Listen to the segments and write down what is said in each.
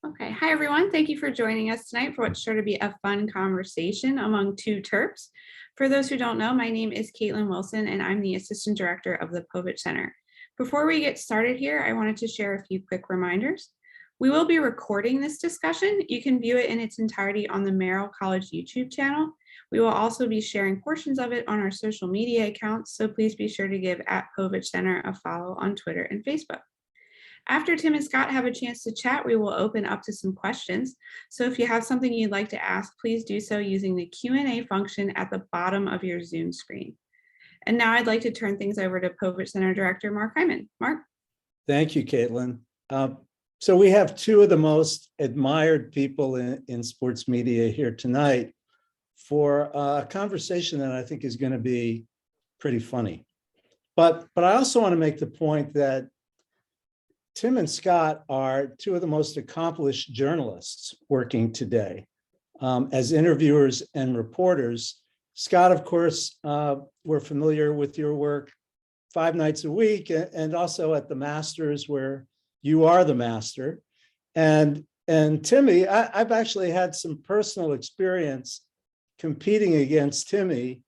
Okay. Hi, everyone. Thank you for joining us tonight for what's sure to be a fun conversation among two Terps. For those who don't know, my name is Caitlin Wilson, and I'm the Assistant Director of the Povich Center. Before we get started here, I wanted to share a few quick reminders. We will be recording this discussion. You can view it in its entirety on the Merrill College YouTube channel. We will also be sharing portions of it on our social media accounts, so please be sure to give @Povich Center a follow on Twitter and Facebook. After Tim and Scott have a chance to chat, we will open up to some questions. So if you have something you'd like to ask, please do so using the Q&A function at the bottom of your Zoom screen. And now I'd like to turn things over to Povich Center Director Mark Hyman. Mark? Thank you, Caitlin. So we have two of the most admired people in sports media here tonight for a conversation that I think is going to be pretty funny. But I also want to make the point that Tim and Scott are two of the most accomplished journalists working today as interviewers and reporters. Scott, of course, we're familiar with your work 5 nights a week and also at the Masters, where you are the master. And Timmy, I've actually had some personal experience competing against Timmy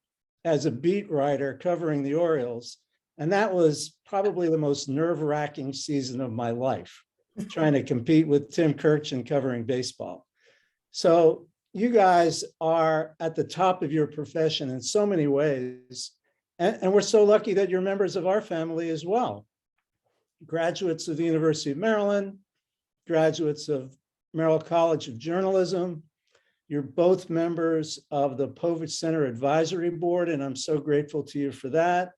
as a beat writer covering the Orioles. And that was probably the most nerve-wracking season of my life, trying to compete with Tim Kurkjian covering baseball. So you guys are at the top of your profession in so many ways. And we're so lucky that you're members of our family as well. Graduates of the University of Maryland, graduates of Merrill College of Journalism. You're both members of the Povich Center Advisory Board, and I'm so grateful to you for that.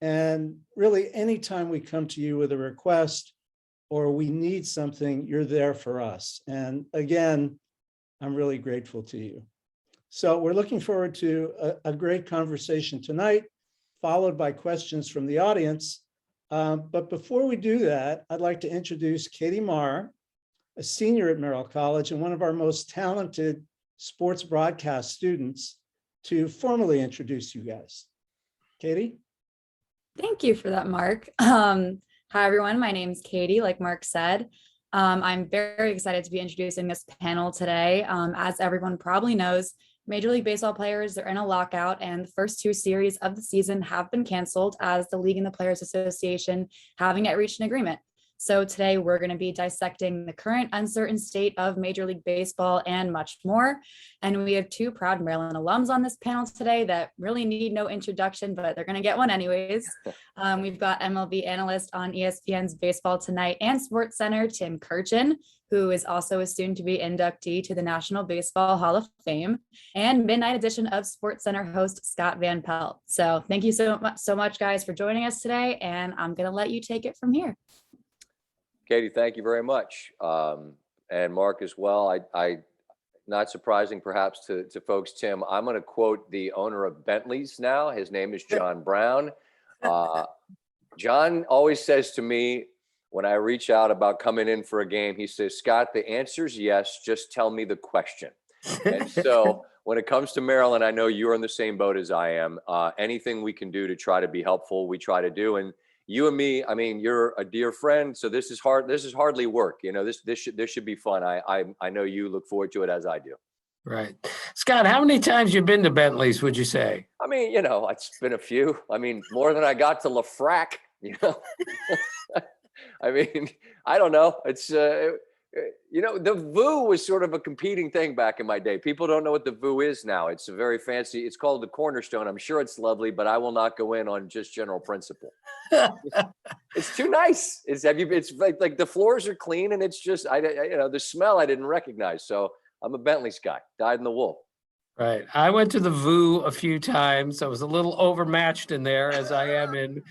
And really, anytime we come to you with a request or we need something, you're there for us. And again, I'm really grateful to you. So we're looking forward to a great conversation tonight, followed by questions from the audience. But before we do that, I'd like to introduce Katie Marr, a senior at Merrill College and one of our most talented sports broadcast students, to formally introduce you guys. Katie? Thank you for that, Mark. Hi, everyone. My name is Katie, like Mark said. I'm very excited to be introducing this panel today. As everyone probably knows, Major League Baseball players are in a lockout, and the first 2 series of the season have been canceled as the League and the Players Association haven't yet reached an agreement. So today we're going to be dissecting the current uncertain state of Major League Baseball and much more. And we have 2 proud Maryland alums on this panel today that really need no introduction, but they're going to get one anyways. We've got MLB analyst on ESPN's Baseball Tonight and Sports Center, Tim Kurkjian, who is also a soon-to-be inductee to the National Baseball Hall of Fame, and Midnight Edition of Sports Center host Scott Van Pelt. So thank you so much, guys, for joining us today, and I'm going to let you take it from here. Katie, thank you very much. And Mark as well. I not surprising perhaps to folks, Tim, I'm going to quote the owner of Bentley's now. His name is John Brown. John always says to me when I reach out about coming in for a game, he says, Scott, the answer is yes, just tell me the question. And so when it comes to Maryland, I know you're in the same boat as I am. Anything we can do to try to be helpful, we try to do. And you and me, I mean, you're a dear friend, so this is hard. This is hardly work. You know, this should be fun. I know you look forward to it as I do. Right. Scott, how many times you been to Bentley's, would you say? I mean, you know, it's been a few. I mean, more than I got to LaFrac, you know. I mean, I don't know. It's, you know, the VU was sort of a competing thing back in my day. People don't know what the VU is now. It's a very fancy, it's called the Cornerstone. I'm sure it's lovely, but I will not go in on just general principle. It's too nice. It's like the floors are clean and it's just, you know, the smell I didn't recognize. So I'm a Bentley's guy, dyed in the wool. Right. I went to the VU a few times. I was a little overmatched in there, as I am in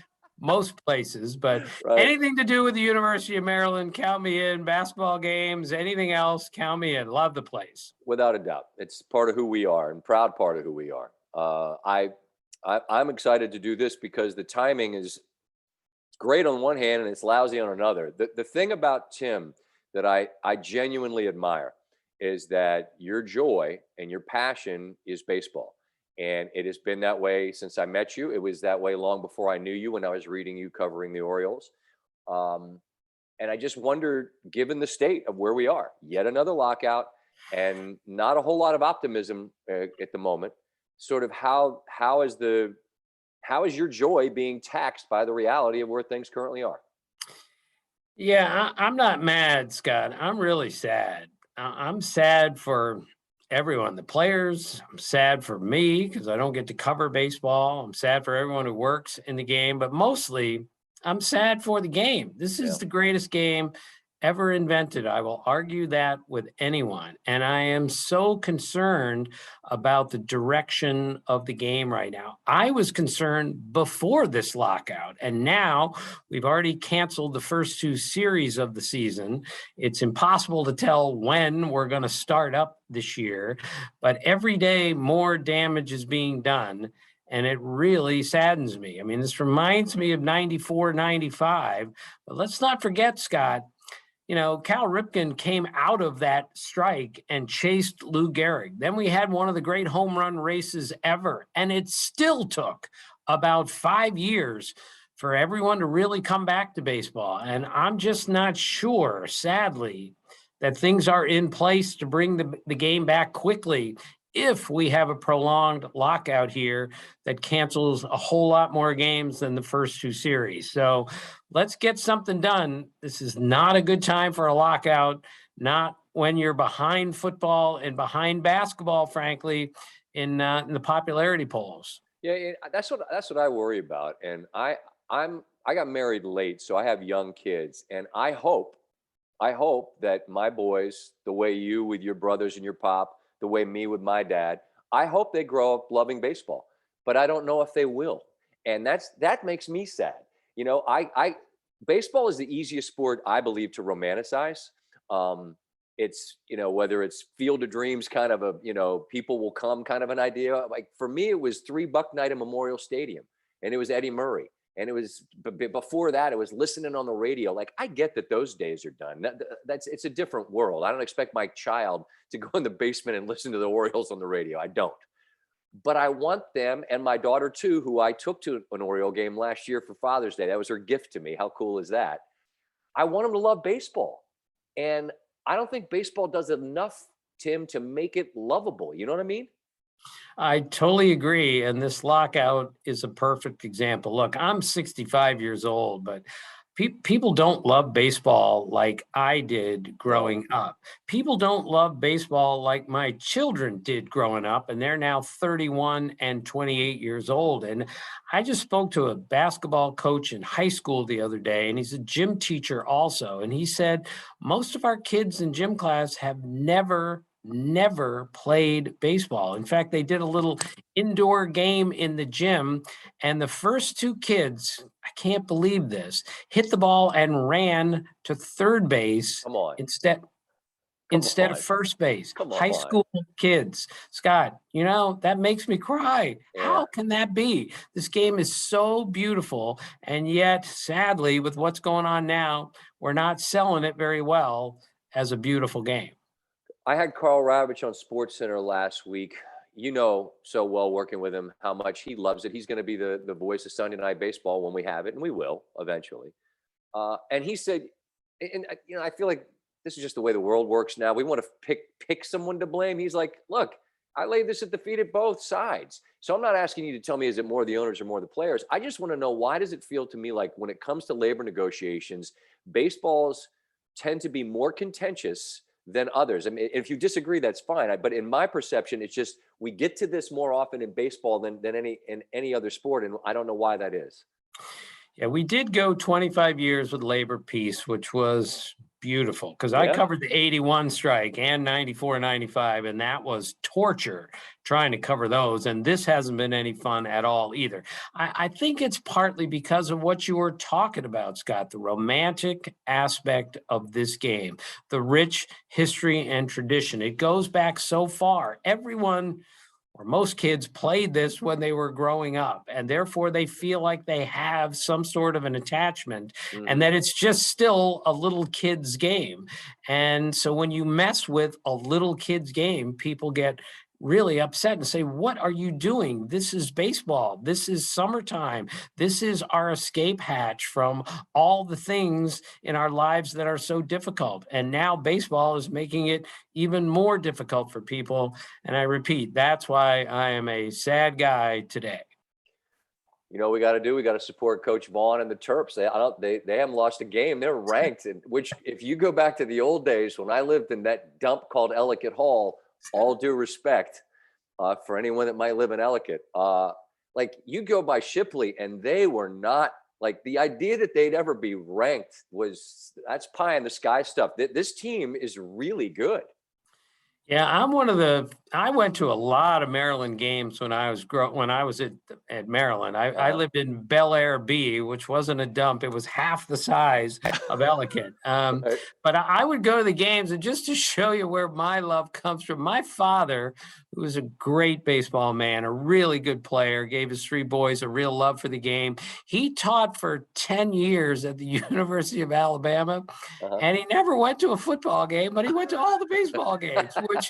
most places, but Right. Anything to do with the University of Maryland, count me in. Basketball games, anything else, count me in. Love the place. Without a doubt. It's part of who we are and proud part of who we are. I'm excited to do this because the timing is great on one hand and it's lousy on another. The thing about Tim that I genuinely admire is that your joy and your passion is baseball. And it has been that way since I met you. It was that way long before I knew you when I was reading you covering the Orioles. And I just wonder, given the state of where we are, yet another lockout and not a whole lot of optimism at the moment, sort of how is your joy being taxed by the reality of where things currently are? Yeah, I'm not mad, Scott. I'm really sad. I'm sad for everyone, the players. I'm sad for me because I don't get to cover baseball. I'm sad for everyone who works in the game, but mostly I'm sad for the game. This is Yeah. the greatest game ever invented. I will argue that with anyone. And I am so concerned about the direction of the game right now. I was concerned before this lockout, and now we've already canceled the first two series of the season. It's impossible to tell when we're going to start up this year, but every day more damage is being done. And it really saddens me. I mean, this reminds me of 94, 95, but let's not forget, Scott, Cal Ripken came out of that strike and chased Lou Gehrig. Then we had one of the great home run races ever. And it still took about 5 years for everyone to really come back to baseball. And I'm just not sure, sadly, that things are in place to bring the game back quickly if we have a prolonged lockout here that cancels a whole lot more games than the first two series. So let's get something done. This is not a good time for a lockout, not when you're behind football and behind basketball, frankly, in the popularity polls. Yeah, that's what I worry about. And I got married late, so I have young kids, and I hope that my boys, the way you with your brothers and your pop, the way me with my dad, I hope they grow up loving baseball, but I don't know if they will. And that makes me sad. Baseball is the easiest sport, I believe, to romanticize. It's, whether it's Field of Dreams kind of people will come kind of an idea. Like for me, it was 3 Buck Night at Memorial Stadium, and it was Eddie Murray. And it was before that, it was listening on the radio. Like, I get that those days are done. It's a different world. I don't expect my child to go in the basement and listen to the Orioles on the radio. I don't. But I want them, and my daughter too, who I took to an Oriole game last year for Father's Day. That was her gift to me. How cool is that? I want them to love baseball. And I don't think baseball does enough, Tim, to make it lovable. You know what I mean? I totally agree. And this lockout is a perfect example. Look, I'm 65 years old, but people don't love baseball like I did growing up. People don't love baseball like my children did growing up, and they're now 31 and 28 years old. And I just spoke to a basketball coach in high school the other day, and he's a gym teacher also. And he said, most of our kids in gym class have never played baseball. In fact, they did a little indoor game in the gym, and the first two kids, I can't believe this, hit the ball and ran to third base Come on. instead of first base. Come High on. school kids. Scott, that makes me cry. Yeah. How can that be? This game is so beautiful, and yet, sadly, with what's going on now, we're not selling it very well as a beautiful game. I had Carl Ravitch on SportsCenter last week. So well working with him, how much he loves it. He's going to be the voice of Sunday Night Baseball when we have it, and we will eventually. And he said, and I feel like this is just the way the world works now. We want to pick someone to blame. He's like, look, I laid this at the feet of both sides. So I'm not asking you to tell me, is it more the owners or more the players? I just want to know, why does it feel to me like when it comes to labor negotiations, baseballs tend to be more contentious than others? I mean, if you disagree, that's fine. But in my perception, it's just we get to this more often in baseball than any other sport, and I don't know why that is. Yeah, we did go 25 years with labor peace, which was beautiful because I Yeah. covered the 81 strike and 94, 95, and that was torture trying to cover those. And this hasn't been any fun at all either. I think it's partly because of what you were talking about, Scott, the romantic aspect of this game, the rich history and tradition. It goes back so far. Everyone, or most kids, played this when they were growing up, and therefore they feel like they have some sort of an attachment and that it's just still a little kid's game. And so when you mess with a little kid's game, people get really upset and say, what are you doing? This is baseball. This is summertime. This is our escape hatch from all the things in our lives that are so difficult. And now baseball is making it even more difficult for people. And I repeat, that's why I am a sad guy today. You know, what we got to do. We got to support Coach Vaughn and the Terps. They haven't lost a game. They're ranked. And which, if you go back to the old days when I lived in that dump called Ellicott Hall, all due respect for anyone that might live in Ellicott, like you go by Shipley, and they were not, like, the idea that they'd ever be ranked that's pie in the sky stuff. This team is really good. Yeah, I went to a lot of Maryland games when I was at Maryland. I lived in Bel Air B, which wasn't a dump. It was half the size of Ellicott. Right. But I would go to the games, and just to show you where my love comes from, my father, who was a great baseball man, a really good player, gave his three boys a real love for the game. He taught for 10 years at the University of Alabama, and he never went to a football game, but he went to all the baseball games, which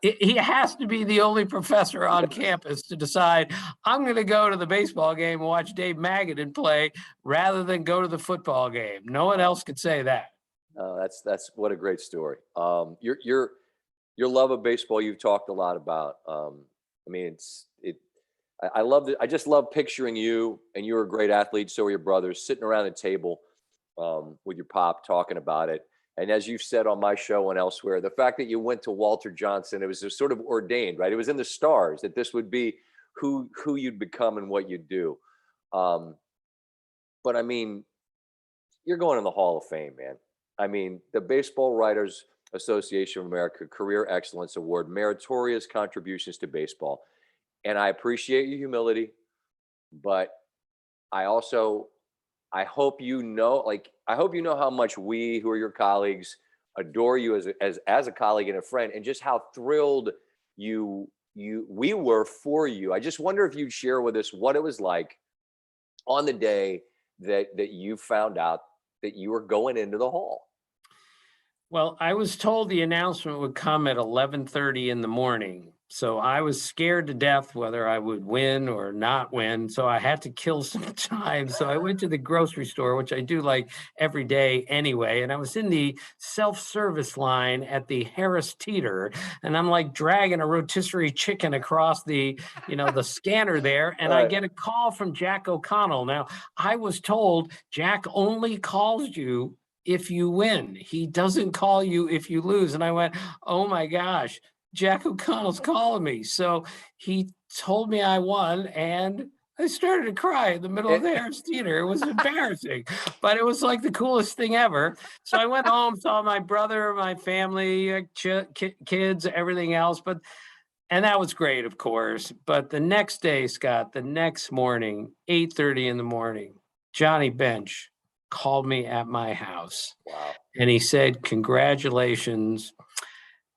he has to be the only professor on campus to decide, I'm going to go to the baseball game and watch Dave Magadan play rather than go to the football game. No one else could say that. That's what a great story. Your love of baseball, you've talked a lot about. I mean, I love it. I just love picturing you, and you're a great athlete. So are your brothers, sitting around the table with your pop talking about it. And as you've said on my show and elsewhere, the fact that you went to Walter Johnson, it was just sort of ordained, right? It was in the stars that this would be who you'd become and what you'd do. But I mean, you're going in the Hall of Fame, man. I mean, the Baseball Writers Association of America Career Excellence Award, meritorious contributions to baseball. And I appreciate your humility, but I hope you know, how much we, who are your colleagues, adore you as a colleague and a friend, and just how thrilled we were for you. I just wonder if you'd share with us what it was like on the day that you found out that you were going into the Hall. Well, I was told the announcement would come at 11:30 in the morning. So I was scared to death whether I would win or not win. So I had to kill some time. So I went to the grocery store, which I do like every day anyway. And I was in the self-service line at the Harris Teeter. And I'm like dragging a rotisserie chicken across the scanner there. And I get a call from Jack O'Connell. Now, I was told Jack only calls you if you win. He doesn't call you if you lose. And I went, oh my gosh, Jack O'Connell's calling me. So he told me I won, and I started to cry in the middle of the Harris Theater. It was embarrassing, but it was like the coolest thing ever. So I went home, saw my brother, my family, kids, everything else. And that was great, of course. But the next day, Scott, the next morning, 8:30 in the morning, Johnny Bench called me at my house. Wow. And he said, congratulations.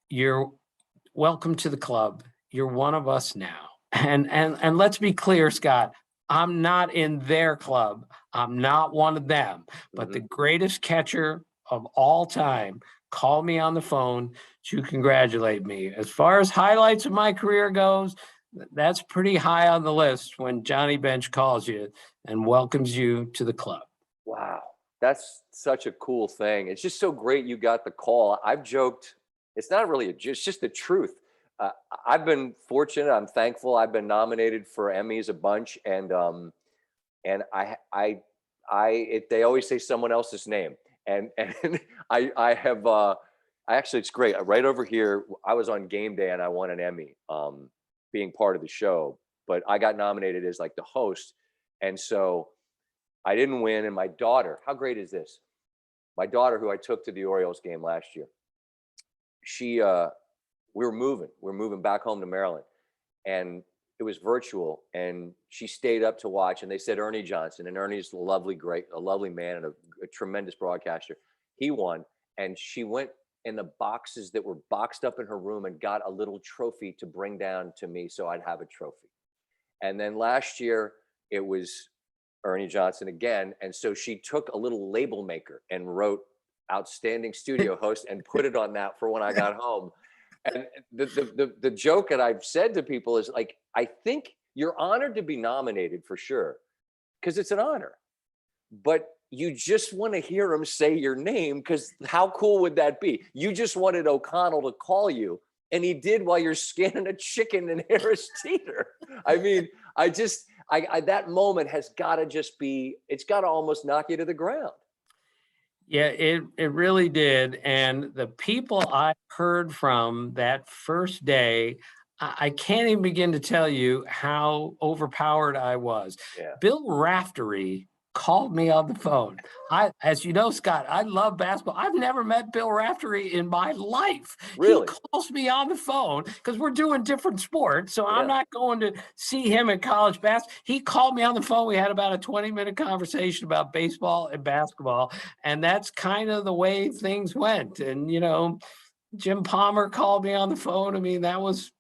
You're welcome to the club. You're one of us now. And let's be clear, Scott, I'm not in their club. I'm not one of them. But the greatest catcher of all time called me on the phone to congratulate me. As far as highlights of my career goes, that's pretty high on the list when Johnny Bench calls you and welcomes you to the club. Wow. That's such a cool thing. It's just so great you got the call. I've joked, it's not really it's just the truth. I've been fortunate. I'm thankful. I've been nominated for Emmys a bunch, and they always say someone else's name, and I have actually, it's great. Right over here, I was on game day and I won an Emmy, being part of the show, but I got nominated as like the host, and so I didn't win. And my daughter, how great is this? My daughter, who I took to the Orioles game last year, we're moving back home to Maryland, and it was virtual, and she stayed up to watch, and they said Ernie Johnson, and Ernie's a lovely man and a tremendous broadcaster. He won, and she went in the boxes that were boxed up in her room and got a little trophy to bring down to me so I'd have a trophy. And then last year it was Ernie Johnson again, and so she took a little label maker and wrote outstanding studio host and put it on that for when I got home. And the joke that I've said to people is like, I think you're honored to be nominated for sure, because it's an honor. But you just want to hear him say your name, because how cool would that be? You just wanted O'Connell to call you, and he did while you're scanning a chicken in Harris Teeter. I mean, I that moment has got to just be, it's got to almost knock you to the ground. Yeah, it really did. And the people I heard from that first day, I can't even begin to tell you how overpowered I was. Yeah. Bill Raftery called me on the phone. As you know, Scott, I love basketball. I've never met Bill Raftery in my life. Really? He calls me on the phone because we're doing different sports. So I'm Yeah. not going to see him at college basketball. He called me on the phone. We had about a 20-minute conversation about baseball and basketball. And that's kind of the way things went. And, Jim Palmer called me on the phone. I mean, that was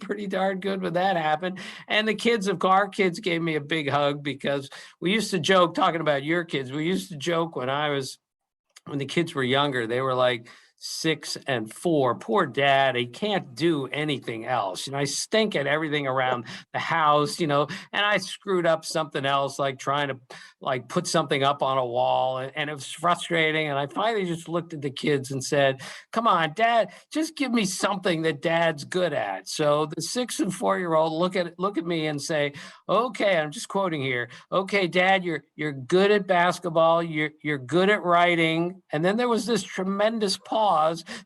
pretty darn good when that happened. And the kids, our kids gave me a big hug, because we used to joke, talking about your kids, we used to joke when the kids were younger, they were like 6 and 4. Poor dad, he can't do anything else. I stink at everything around the house, and I screwed up something else, like trying to put something up on a wall, and it was frustrating. And I finally just looked at the kids and said, come on, Dad, just give me something that Dad's good at. So the 6 and 4-year-old look at me and say, okay, I'm just quoting here. Okay, Dad, you're good at basketball. You're good at writing. And then there was this tremendous pause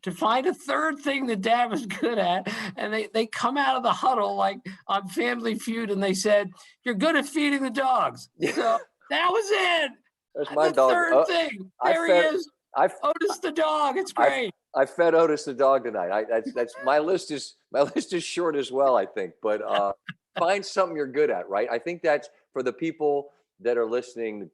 to find a third thing that Dad was good at. And they come out of the huddle like on Family Feud, and they said, you're good at feeding the dogs. So that was it. There's my the dog. third thing. There he is. Otis the dog. It's great. I fed Otis the dog tonight. That's my list is short as well, I think. But find something you're good at, right? I think that's for the people that are listening.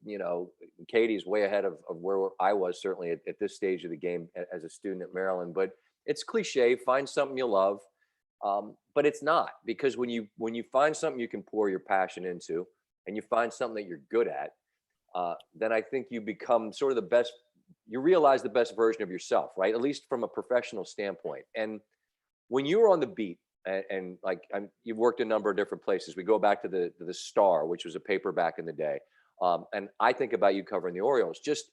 Katie's way ahead of where I was, certainly at this stage of the game as a student at Maryland. But it's cliche. Find something you love, but it's not, because when you find something you can pour your passion into, and you find something that you're good at, then I think you become sort of the best. You realize the best version of yourself, right? At least from a professional standpoint. And when you were on the beat, and you've worked a number of different places. We go back to the Star, which was a paper back in the day. And I think about you covering the Orioles, just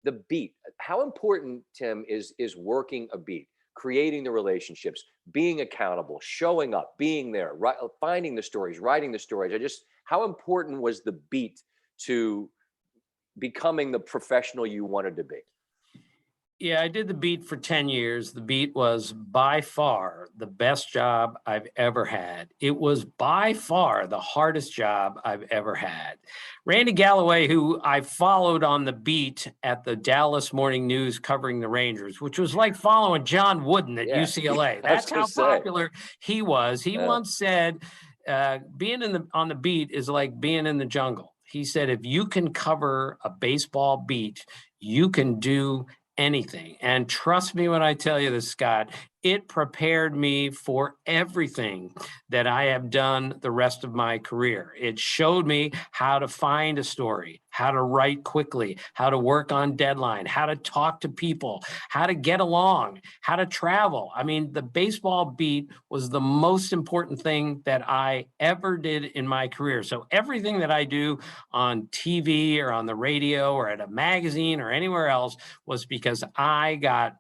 the beat. How important, Tim, is working a beat, creating the relationships, being accountable, showing up, being there, right, finding the stories, writing the stories. How important was the beat to becoming the professional you wanted to be? Yeah, I did the beat for 10 years. The beat was by far the best job I've ever had. It was by far the hardest job I've ever had. Randy Galloway, who I followed on the beat at the Dallas Morning News covering the Rangers, which was like following John Wooden at UCLA. That's how popular he was. He once said, being on the beat is like being in the jungle. He said, if you can cover a baseball beat, you can do anything. And trust me when I tell you this, Scott, it prepared me for everything that I have done the rest of my career. It showed me how to find a story, how to write quickly, how to work on deadline, how to talk to people, how to get along, how to travel. I mean, the baseball beat was the most important thing that I ever did in my career. So everything that I do on TV or on the radio or at a magazine or anywhere else was because I got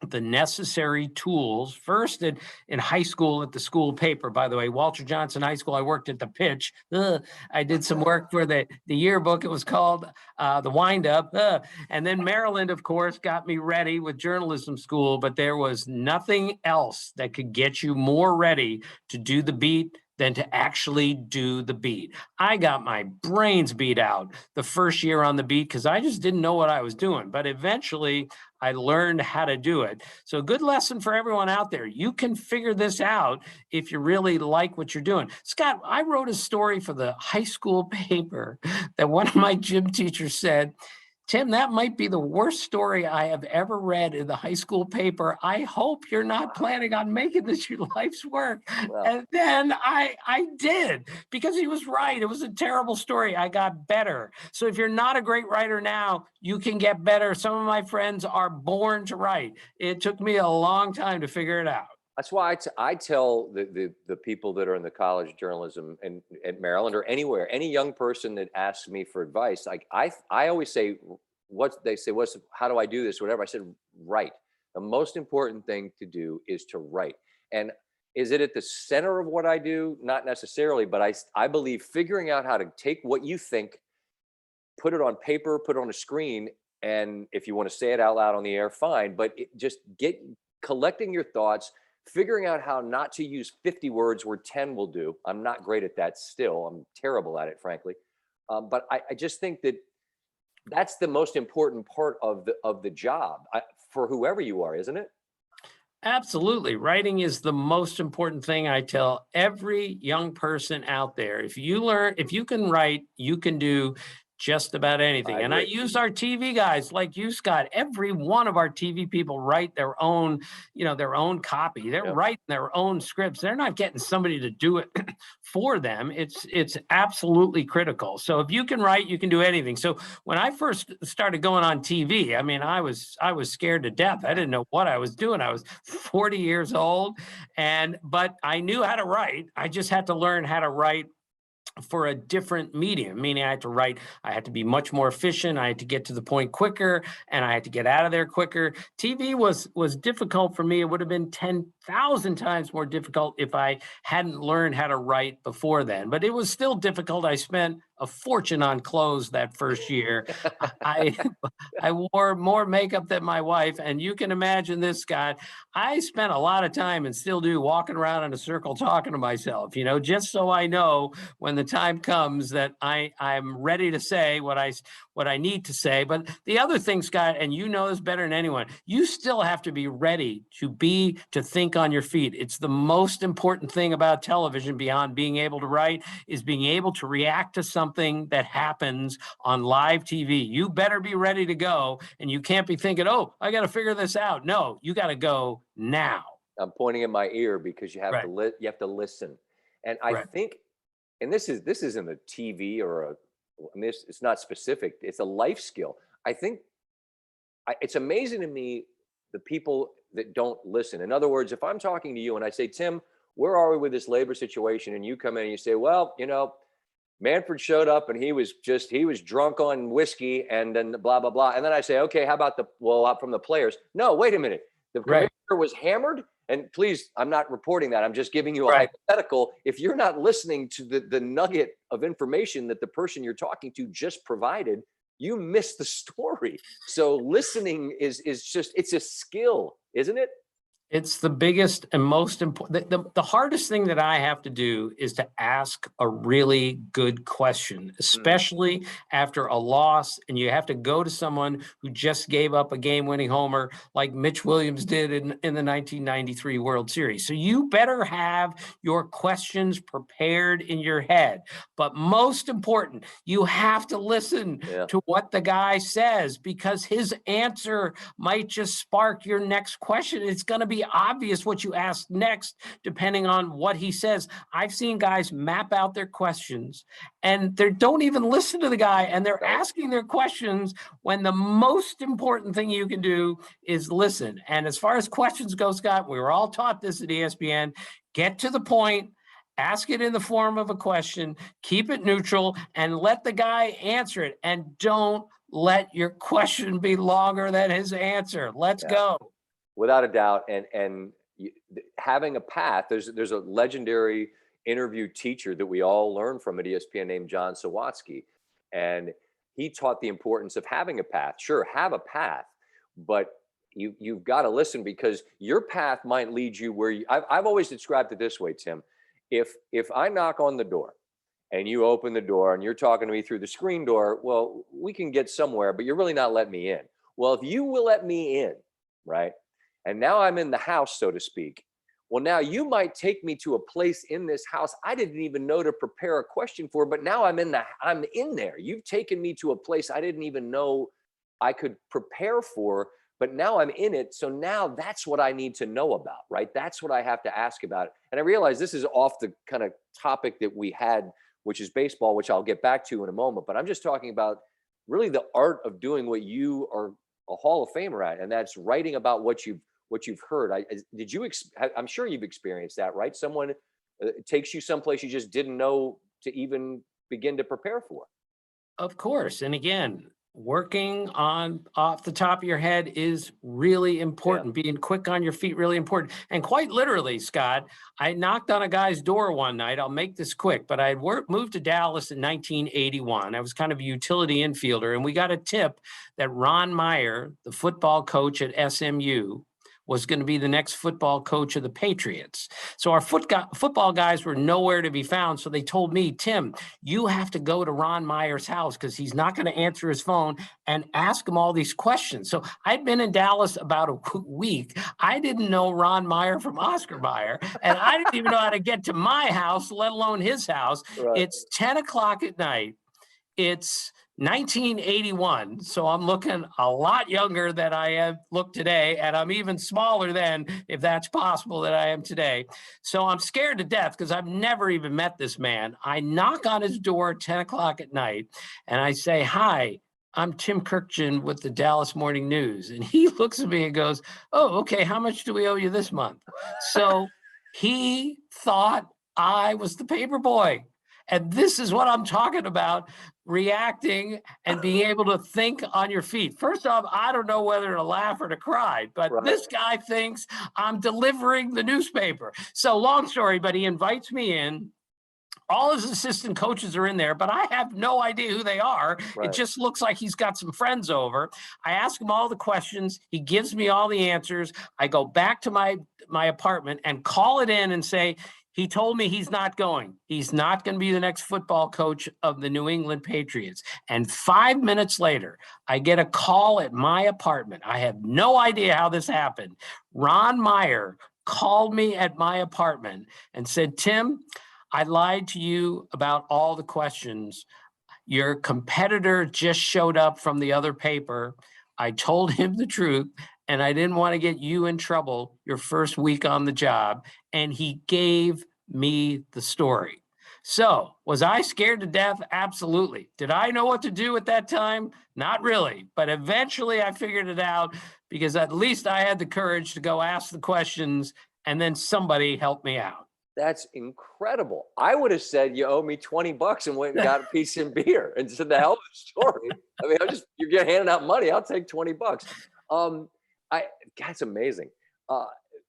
the necessary tools first in high school at the school paper. By the way, Walter Johnson High School, I worked at the Pitch. I did some work for the yearbook. It was called the Wind Up. And then Maryland, of course, got me ready with journalism school, but there was nothing else that could get you more ready to do the beat than to actually do the beat. I got my brains beat out the first year on the beat because I just didn't know what I was doing. But eventually I learned how to do it. So a good lesson for everyone out there. You can figure this out if you really like what you're doing. Scott, I wrote a story for the high school paper that one of my gym teachers said, Tim, that might be the worst story I have ever read in the high school paper. I hope you're not planning on making this your life's work. Well, And then I did, because he was right. It was a terrible story. I got better. So if you're not a great writer now, you can get better. Some of my friends are born to write. It took me a long time to figure it out. that's why I tell the people that are in the college of journalism and at Maryland or anywhere, any young person that asks me for advice, like I always say, how do I do this? Whatever. I said, write. The most important thing to do is to write. And is it at the center of what I do? Not necessarily, but I believe figuring out how to take what you think, put it on paper, put it on a screen, and if you want to say it out loud on the air, fine. But just collecting your thoughts, figuring out how not to use 50 words where 10 will do. I'm not great at that still. I'm terrible at it, frankly. But I just think that that's the most important part of the job for whoever you are, isn't it? Absolutely. Writing is the most important thing. I tell every young person out there. If you can write, you can do just about anything. I And I agree. use our TV guys like you, Scott. Every one of our TV people write their own, their own copy. They're Yep. writing their own scripts. They're not getting somebody to do it for them. It's absolutely critical. So if you can write, you can do anything. So when I first started going on TV, I mean, I was scared to death. I didn't know what I was doing. I was 40 years old, but I knew how to write. I just had to learn how to write for a different medium, meaning I had to be much more efficient. I had to get to the point quicker, and I had to get out of there quicker. TV was difficult for me. It would have been 10,000 times more difficult if I hadn't learned how to write before then, but it was still difficult. I spent a fortune on clothes that first year. I wore more makeup than my wife, and you can imagine this, Scott. I spent a lot of time, and still do, walking around in a circle talking to myself, just so I know when the time comes that I'm ready to say what I need to say. But the other thing, Scott, and you know this better than anyone, you still have to be ready to think on your feet. It's the most important thing about television, beyond being able to write, is being able to react to something that happens on live TV. You better be ready to go, and you can't be thinking, oh, I got to figure this out. No, you got to go now. I'm pointing in my ear because you have Right. you have to listen. And I Right. think, and this isn't a TV it's not specific. It's a life skill. I think it's amazing to me, the people that don't listen. In other words, if I'm talking to you and I say, Tim, where are we with this labor situation? And you come in and you say, well, Manfred showed up and he was drunk on whiskey and then blah, blah, blah. And then I say, okay, how about from the players? No, wait a minute. The Right. commissioner was hammered. And please, I'm not reporting that. I'm just giving you a Right. hypothetical. If you're not listening to the nugget of information that the person you're talking to just provided, you miss the story. So listening is just, it's a skill, isn't it? It's the biggest and most important. The hardest thing that I have to do is to ask a really good question, especially after a loss, and you have to go to someone who just gave up a game-winning homer like Mitch Williams did in the 1993 World Series. So you better have your questions prepared in your head. But most important, you have to listen to what the guy says, because his answer might just spark your next question. It's going to be obvious what you ask next, depending on what he says. I've seen guys map out their questions and they don't even listen to the guy, and they're asking their questions when the most important thing you can do is listen. And as far as questions go, Scott, we were all taught this at ESPN: get to the point, ask it in the form of a question, keep it neutral, and let the guy answer it. And don't let your question be longer than his answer. Let's go. Without a doubt. And having a path, there's a legendary interview teacher that we all learn from at ESPN named John Sawatsky. And he taught the importance of having a path. Sure, have a path, but you've got to listen, because your path might lead you where I've always described it this way, Tim. If I knock on the door and you open the door and you're talking to me through the screen door, well, we can get somewhere, but you're really not letting me in. Well, if you will let me in, right? And now I'm in the house, so to speak. Well, now you might take me to a place in this house I didn't even know to prepare a question for, but now I'm in there. You've taken me to a place I didn't even know I could prepare for, but now I'm in it. So now that's what I need to know about, right? That's what I have to ask about. And I realize this is off the kind of topic that we had, which is baseball, which I'll get back to in a moment. But I'm just talking about really the art of doing what you are a Hall of Famer at, and that's writing about what you've heard. I'm sure you've experienced that, right? Someone takes you someplace you just didn't know to even begin to prepare for. Of course. And again, working on off the top of your head is really important. Being quick on your feet, really important. And quite literally, Scott, I knocked on a guy's door one night. I'll make this quick, but I had moved to Dallas in 1981. I was kind of a utility infielder, and we got a tip that Ron Meyer, the football coach at SMU, was going to be the next football coach of the Patriots. So our football guys were nowhere to be found. So they told me, Tim, you have to go to Ron Meyer's house because he's not going to answer his phone, and ask him all these questions. So I'd been in Dallas about a week. I didn't know Ron Meyer from Oscar Mayer, and I didn't even know how to get to my house, let alone his house. Right. It's 10 o'clock at night. It's 1981, so I'm looking a lot younger than I have looked today, and I'm even smaller then, if that's possible, than I am today. So I'm scared to death because I've never even met this man. I knock on his door at 10 o'clock at night, and I say, "Hi, I'm Tim Kirkjian with the Dallas Morning News." And he looks at me and goes, "Oh, okay, how much do we owe you this month?" So he thought I was the paper boy. And this is what I'm talking about, reacting and being able to think on your feet. First off, I don't know whether to laugh or to cry, but Right. This guy thinks I'm delivering the newspaper. So long story, but he invites me in. All his assistant coaches are in there, but I have no idea who they are. Right. It just looks like he's got some friends over. I ask him all the questions. He gives me all the answers. I go back to my apartment and call it in and say, he told me he's not going. He's not going to be the next football coach of the New England Patriots. And 5 minutes later, I get a call at my apartment. I have no idea how this happened. Ron Meyer called me at my apartment and said, "Tim, I lied to you about all the questions. Your competitor just showed up from the other paper. I told him the truth, and I didn't want to get you in trouble your first week on the job." And he gave me the story. So was I scared to death? Absolutely. Did I know what to do at that time? Not really. But eventually I figured it out because at least I had the courage to go ask the questions, and then somebody helped me out. That's incredible. I would have said, "You owe me $20," and went and got a piece of beer and said, "The hell of a story." I mean, you're handing out money. I'll take $20. That's amazing.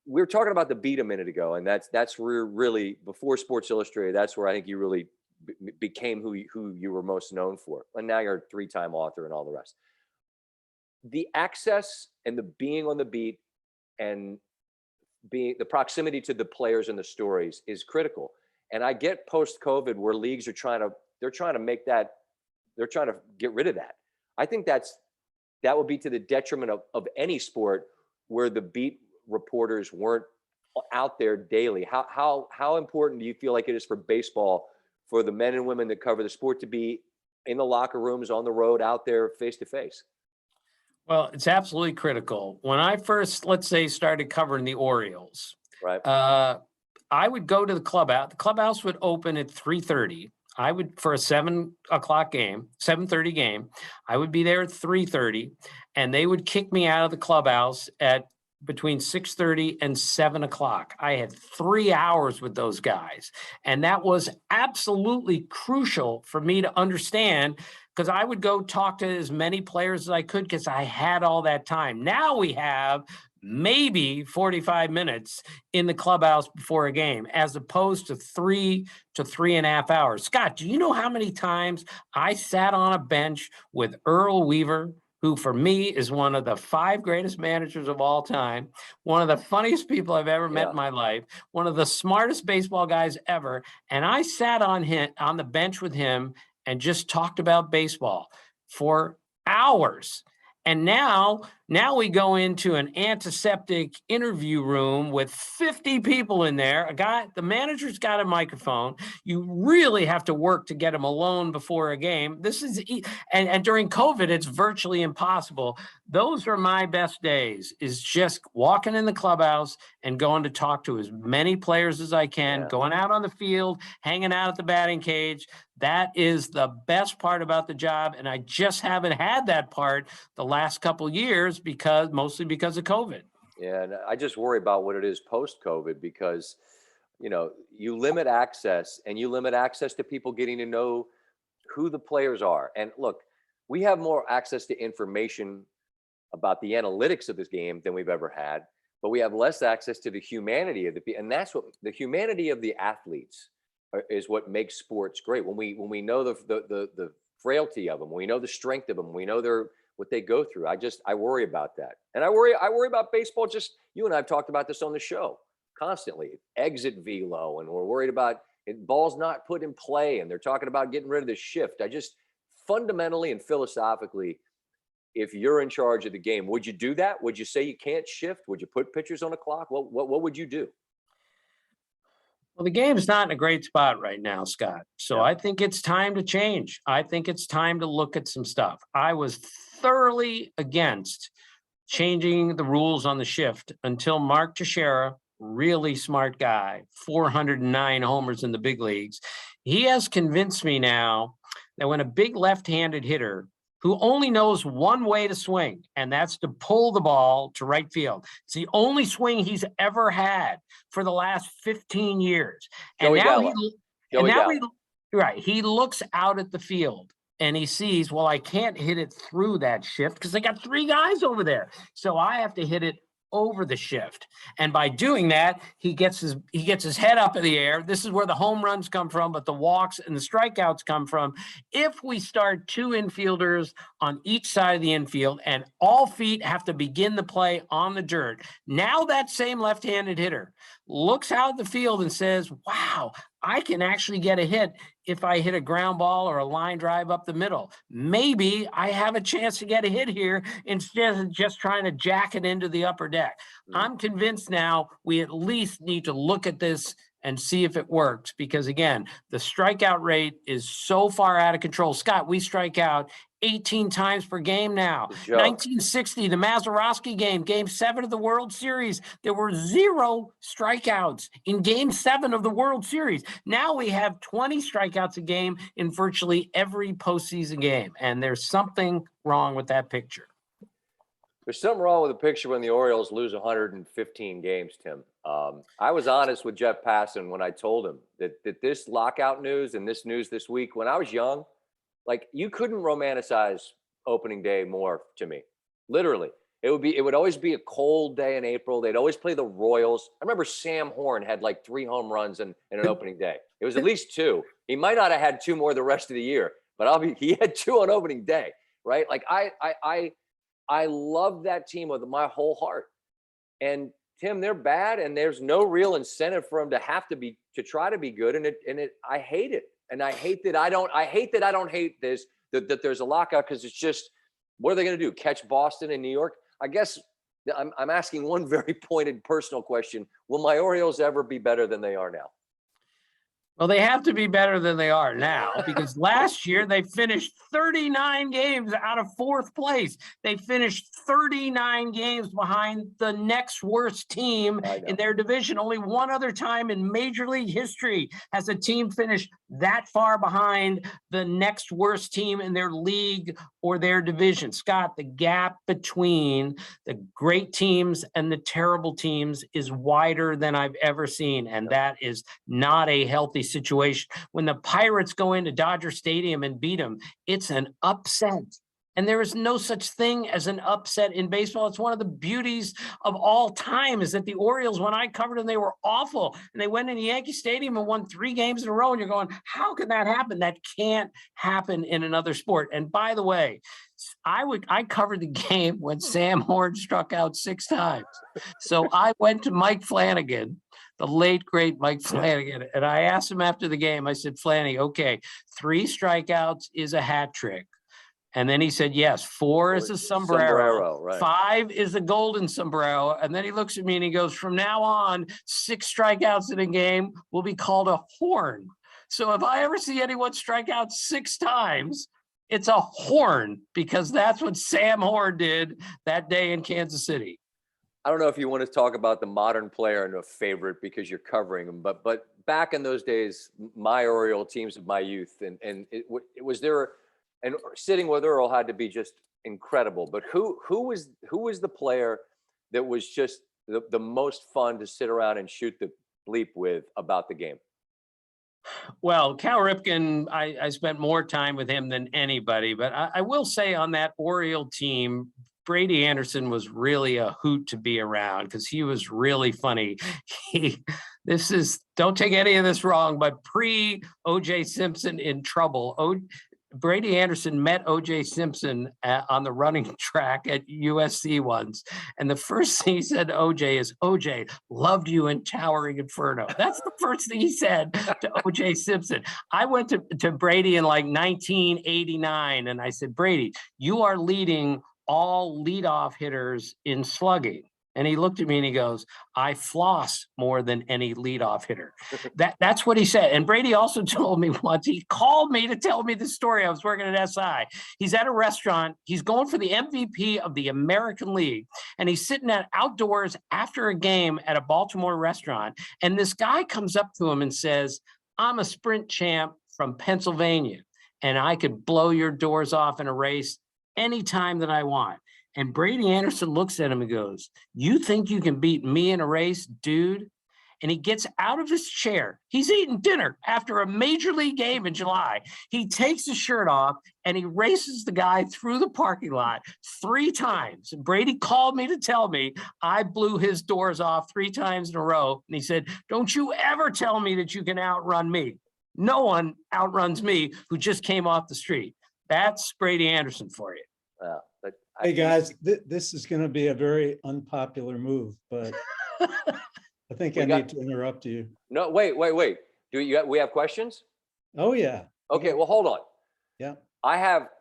We were talking about the beat a minute ago, and that's where really, before Sports Illustrated, that's where I think you really became who you were most known for. And now you're a 3-time author and all the rest. The access and the being on the beat and being the proximity to the players and the stories is critical. And I get post-COVID where leagues are trying to make that, they're trying to get rid of that. I think that would be to the detriment of any sport where the beat reporters weren't out there daily. How important do you feel like it is for baseball, for the men and women that cover the sport, to be in the locker rooms, on the road, out there face to face? Well, it's absolutely critical. When I first, let's say, started covering the Orioles, Right. I would go to the clubhouse. The clubhouse would open at 3:30. I would, for a 7:30 game, I would be there at 3:30, and they would kick me out of the clubhouse at between 6:30 and 7 o'clock. I had 3 hours with those guys. And that was absolutely crucial for me to understand, because I would go talk to as many players as I could because I had all that time. Now we have maybe 45 minutes in the clubhouse before a game, as opposed to 3 to 3.5 hours. Scott, do you know how many times I sat on a bench with Earl Weaver, who for me is one of the 5 greatest managers of all time, one of the funniest people I've ever met in my life, one of the smartest baseball guys ever. And I sat on the bench with him and just talked about baseball for hours. And now Now we go into an antiseptic interview room with 50 people in there. The manager's got a microphone. You really have to work to get him alone before a game. And during COVID, it's virtually impossible. Those are my best days, is just walking in the clubhouse and going to talk to as many players as I can, going out on the field, hanging out at the batting cage. That is the best part about the job. And I just haven't had that part the last couple of years mostly because of COVID. Yeah, and I just worry about what it is post-COVID because, you limit access to people getting to know who the players are. And look, we have more access to information about the analytics of this game than we've ever had, but we have less access to the humanity of and that's what the humanity of the athletes is what makes sports great. When we know the frailty of them, we know the strength of them, we know what they go through. I worry about that. And I worry about baseball. Just you and I have talked about this on the show constantly. Exit velo, and we're worried about balls not put in play, and they're talking about getting rid of the shift. I just fundamentally and philosophically, if you're in charge of the game, would you do that? Would you say you can't shift? Would you put pitchers on the clock? What would you do? Well, the game's not in a great spot right now, Scott. So I think it's time to change. I think it's time to look at some stuff. I was thoroughly against changing the rules on the shift until Mark Teixeira, really smart guy, 409 homers in the big leagues. He has convinced me now that when a big left-handed hitter who only knows one way to swing, and that's to pull the ball to right field. It's the only swing he's ever had for the last 15 years. And he looks out at the field and he sees, well, I can't hit it through that shift because they got three guys over there. So I have to hit it over the shift. And by doing that, he gets his head up in the air. This is where the home runs come from, but the walks and the strikeouts come from. If we start two infielders on each side of the infield and all feet have to begin the play on the dirt, now that same left-handed hitter looks out the field and says, wow, I can actually get a hit if I hit a ground ball or a line drive up the middle. Maybe I have a chance to get a hit here instead of just trying to jack it into the upper deck. I'm convinced now we at least need to look at this and see if it works because, again, the strikeout rate is so far out of control. Scott, we strike out 18 times per game now. 1960, the Mazeroski game 7 of the World Series, there were 0 strikeouts in game 7 of the World Series. Now we have 20 strikeouts a game in virtually every postseason game, and there's something wrong with that picture. There's something wrong with the picture when the Orioles lose 115 games, Tim. I was honest with Jeff Passan when I told him that this lockout news and this news this week, when I was young, like you couldn't romanticize opening day more to me. Literally, it would always be a cold day in April. They'd always play the Royals. I remember Sam Horn had like 3 home runs in an opening day. It was at least 2. He might not have had 2 more the rest of the year, but he had 2 on opening day, right? Like I love that team with my whole heart. And Tim, they're bad, and there's no real incentive for them to try to be good. And I hate it. And I hate that I don't hate this, that there's a lockout, because it's just, what are they going to do? Catch Boston and New York? I guess I'm asking one very pointed personal question. Will my Orioles ever be better than they are now? Well, they have to be better than they are now, because last year they finished 39 games out of 4th place. They finished 39 games behind the next worst team in their division. Only one other time in Major League history has a team finished that far behind the next worst team in their league or their division. Scott, the gap between the great teams and the terrible teams is wider than I've ever seen, and that is not a healthy situation. When the Pirates go into Dodger Stadium and beat them, it's an upset. And there is no such thing as an upset in baseball. It's one of the beauties of all time is that the Orioles, when I covered them, they were awful. And they went into Yankee Stadium and won 3 games in a row. And you're going, how can that happen? That can't happen in another sport. And by the way, I covered the game when Sam Horn struck out 6 times. So I went to Mike Flanagan, the late, great Mike Flanagan, and I asked him after the game, I said, Flanny, okay, 3 strikeouts is a hat trick. And then he said, yes, 4 is a sombrero, right. 5 is a golden sombrero. And then he looks at me and he goes, from now on, 6 strikeouts in a game will be called a horn. So if I ever see anyone strike out 6 times, it's a horn, because that's what Sam Horn did that day in Kansas City. I don't know if you want to talk about the modern player and a favorite because you're covering them, but back in those days, my Oriole teams of my youth, and it was there, and sitting with Earl had to be just incredible. But who was the player that was just the most fun to sit around and shoot the bleep with about the game? Well, Cal Ripken, I spent more time with him than anybody, but I will say on that Oriole team, Brady Anderson was really a hoot to be around because he was really funny. Don't take any of this wrong, but pre O.J. Simpson in trouble, Brady Anderson met O.J. Simpson on the running track at USC once. And the first thing he said to O.J. is, O.J., loved you in Towering Inferno. That's the first thing he said to O.J. Simpson. I went to Brady in like 1989, and I said, Brady, you are leading all leadoff hitters in slugging. And he looked at me and he goes, I floss more than any leadoff hitter. That's what he said. And Brady also told me once, he called me to tell me the story. I was working at SI. He's at a restaurant. He's going for the MVP of the American League. And he's sitting outdoors after a game at a Baltimore restaurant. And this guy comes up to him and says, I'm a sprint champ from Pennsylvania, and I could blow your doors off in a race anytime that I want. And Brady Anderson looks at him and goes, you think you can beat me in a race, dude? And he gets out of his chair. He's eating dinner after a major league game in July. He takes his shirt off and he races the guy through the parking lot 3 times. And Brady called me to tell me I blew his doors off 3 times in a row. And he said, don't you ever tell me that you can outrun me. No one outruns me who just came off the street. That's Brady Anderson for you. But Hey, guys, this is going to be a very unpopular move, but I think I need to interrupt you. No, wait. We have questions? Oh, yeah. Okay, well, hold on. Yeah.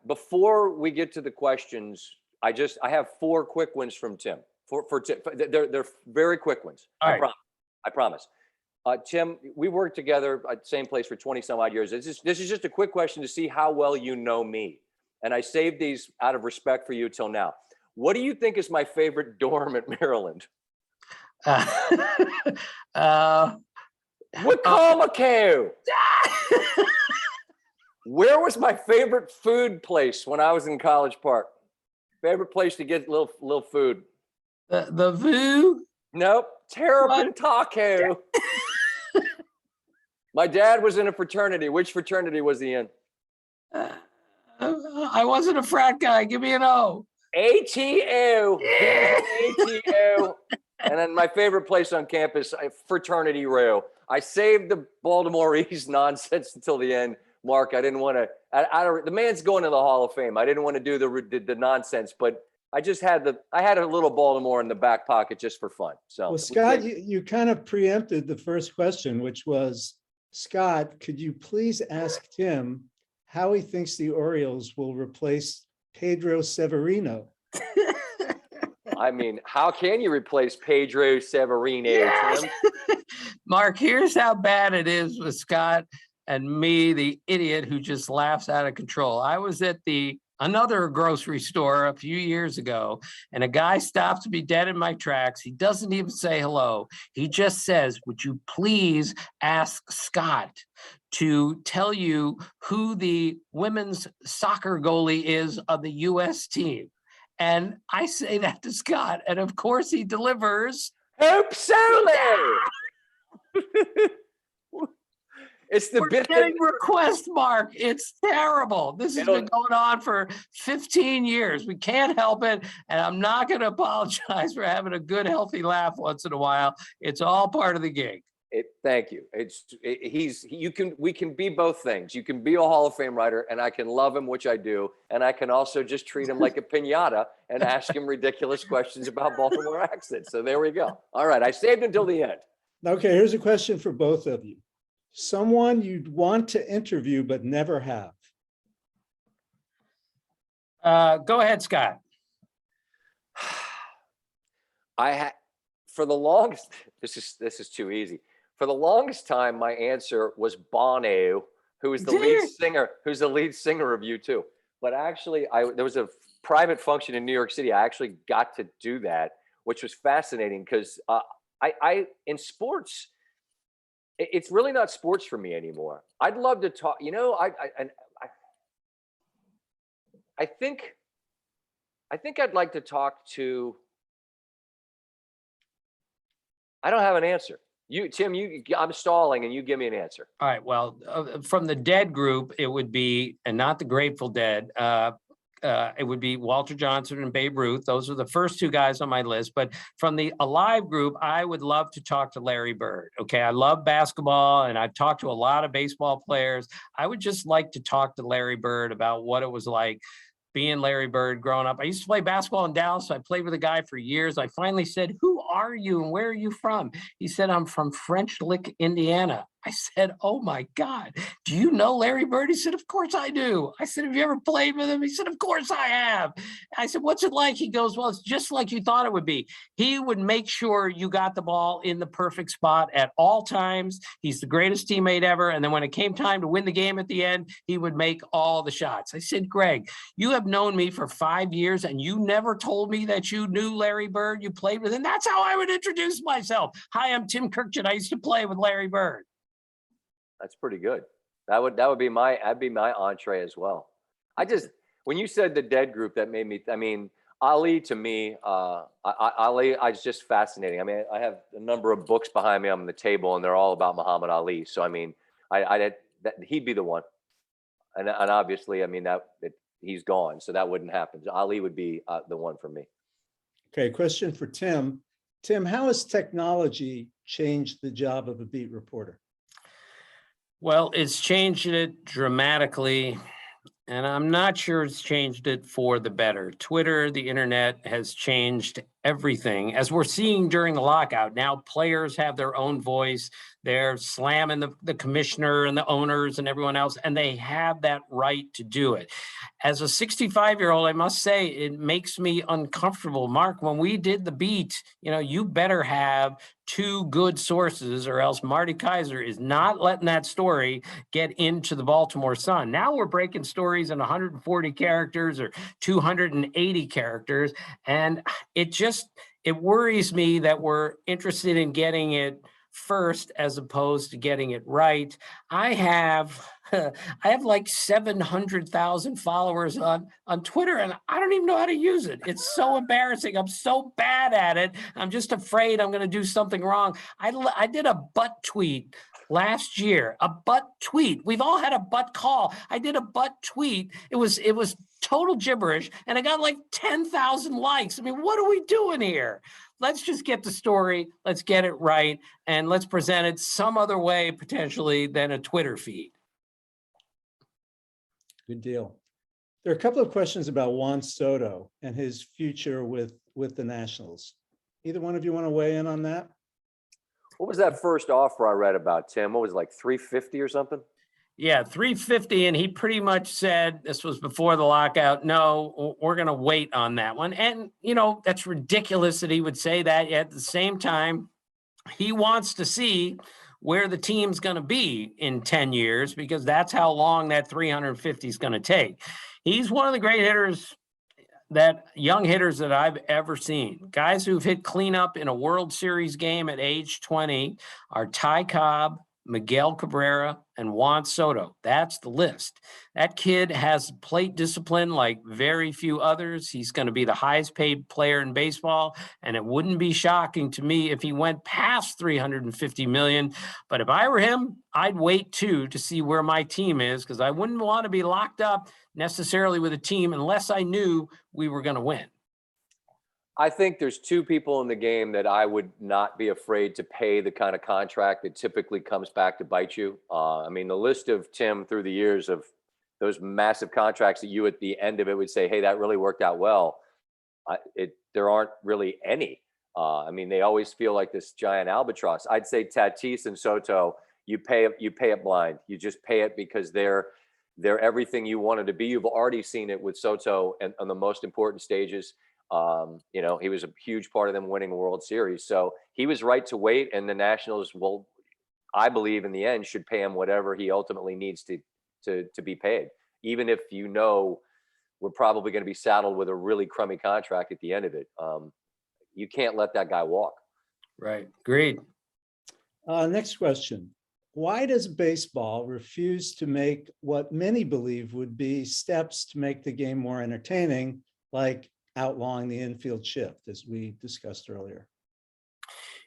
Before we get to the questions, I have 4 quick ones from Tim. For Tim, they're very quick ones. All right. I promise. Tim, we worked together at the same place for 20 some odd years. This is just a quick question to see how well you know me. And I saved these out of respect for you till now. What do you think is my favorite dorm at Maryland? Wicomico. Where was my favorite food place when I was in College Park? Favorite place to get little food? The VU? Nope. Terrapin Taco. My dad was in a fraternity. Which fraternity was he in? I wasn't a frat guy. Give me an O. ATO. ATO. And then my favorite place on campus, Fraternity Row. I saved the Baltimore East nonsense until the end, Mark. I didn't want to. The man's going to the Hall of Fame. I didn't want to do the nonsense, but I had a little Baltimore in the back pocket just for fun. So, well, Scott, you kind of preempted the first question, which was, Scott, could you please ask Tim how he thinks the Orioles will replace Pedro Severino? I mean, how can you replace Pedro Severino, Tim? Mark, here's how bad it is with Scott and me, the idiot who just laughs out of control. I was at another grocery store a few years ago, and a guy stops me dead in my tracks. He doesn't even say hello. He just says, would you please ask Scott to tell you who the women's soccer goalie is of the U.S. team? And I say that to Scott, and of course he delivers. Hope Solo. It's the bit getting request, Mark. It's terrible. This has been going on for 15 years. We can't help it. And I'm not going to apologize for having a good, healthy laugh once in a while. It's all part of the gig. Thank you. We can be both things. You can be a Hall of Fame writer, and I can love him, which I do. And I can also just treat him like a piñata and ask him ridiculous questions about Baltimore accents. So there we go. All right. I saved until the end. Okay, here's a question for both of you. Someone you'd want to interview but never have. Go ahead, Scott. I had for the longest. This is too easy. For the longest time, my answer was Bono, who is the lead singer. Who's the lead singer of U2. But actually, there was a private function in New York City. I actually got to do that, which was fascinating because I in sports, it's really not sports for me anymore. I'd love to talk. You know, I think I'd like to talk to. I don't have an answer. You, Tim, I'm stalling and you give me an answer. All right. Well, from the Dead group, it would be, and not the Grateful Dead, it would be Walter Johnson and Babe Ruth. Those are the first two guys on my list. But from the Alive group, I would love to talk to Larry Bird. Okay. I love basketball and I've talked to a lot of baseball players. I would just like to talk to Larry Bird about what it was like being Larry Bird growing up. I used to play basketball in Dallas. So I played with a guy for years. I finally said, "Who are you and where are you from?" He said, "I'm from French Lick, Indiana." I said, "Oh my God, do you know Larry Bird?" He said, "Of course I do." I said, "Have you ever played with him?" He said, "Of course I have." I said, "What's it like?" He goes, "Well, it's just like you thought it would be." He would make sure you got the ball in the perfect spot at all times. He's the greatest teammate ever. And then when it came time to win the game at the end, he would make all the shots. I said, "Greg, you have known me for 5 years and you never told me that you knew Larry Bird, you played with him." That's how I would introduce myself. "Hi, I'm Tim Kirkjian. I used to play with Larry Bird." That's pretty good. That'd be my entree as well. When you said the Dead group, that made me. I mean, Ali to me, Ali, it's just fascinating. I mean, I have a number of books behind me on the table, and they're all about Muhammad Ali. So I mean, he'd be the one, and obviously, I mean he's gone, so that wouldn't happen. Ali would be the one for me. Okay, question for Tim. Tim, how has technology changed the job of a beat reporter? Well, it's changed it dramatically, and I'm not sure it's changed it for the better. Twitter, the internet has changed everything. As we're seeing during the lockout, now players have their own voice. They're slamming the commissioner and the owners and everyone else, and they have that right to do it. As a 65-year-old, I must say, it makes me uncomfortable. Mark, when we did the beat, you better have two good sources or else Marty Kaiser is not letting that story get into the Baltimore Sun. Now we're breaking stories in 140 characters or 280 characters. And it worries me that we're interested in getting it first as opposed to getting it right. I have like 700,000 followers on Twitter, and I don't even know how to use it. It's so embarrassing. I'm so bad at it. I'm just afraid I'm going to do something wrong. I did a butt tweet last year, a butt tweet. We've all had a butt call. I did a butt tweet. It was total gibberish, and I got like 10,000 likes. I mean, what are we doing here? Let's just get the story. Let's get it right, and let's present it some other way potentially than a Twitter feed. Good deal. There are a couple of questions about Juan Soto and his future with the Nationals. Either one of you want to weigh in on that? What was that first offer I read about, Tim? What was it, like 350 or something? Yeah, 350, and he pretty much said, this was before the lockout, no, we're going to wait on that one. And, that's ridiculous that he would say that. Yet at the same time, he wants to see where the team's going to be in 10 years, because that's how long that 350 is going to take. He's one of the great hitters, young hitters that I've ever seen. Guys who've hit cleanup in a World Series game at age 20 are Ty Cobb, Miguel Cabrera, and Juan Soto. That's the list. That kid has plate discipline like very few others. He's going to be the highest paid player in baseball, and it wouldn't be shocking to me if he went past 350 million. But if I were him, I'd wait too to see where my team is, because I wouldn't want to be locked up necessarily with a team unless I knew we were going to win. I think there's two people in the game that I would not be afraid to pay the kind of contract that typically comes back to bite you. I mean, the list of, Tim, through the years of those massive contracts that you at the end of it would say, hey, that really worked out well. There aren't really any. I mean, they always feel like this giant albatross. I'd say Tatis and Soto, you pay it blind. You just pay it because they're they're everything you wanted to be. You've already seen it with Soto and on the most important stages. You know, he was a huge part of them winning a World Series. So he was right to wait, and the Nationals will, I believe, in the end, should pay him whatever he ultimately needs to be paid, even if you know we're probably going to be saddled with a really crummy contract at the end of it. You can't let that guy walk. Right. Agreed. Next question. Why does baseball refuse to make what many believe would be steps to make the game more entertaining, like outlawing the infield shift, as we discussed earlier?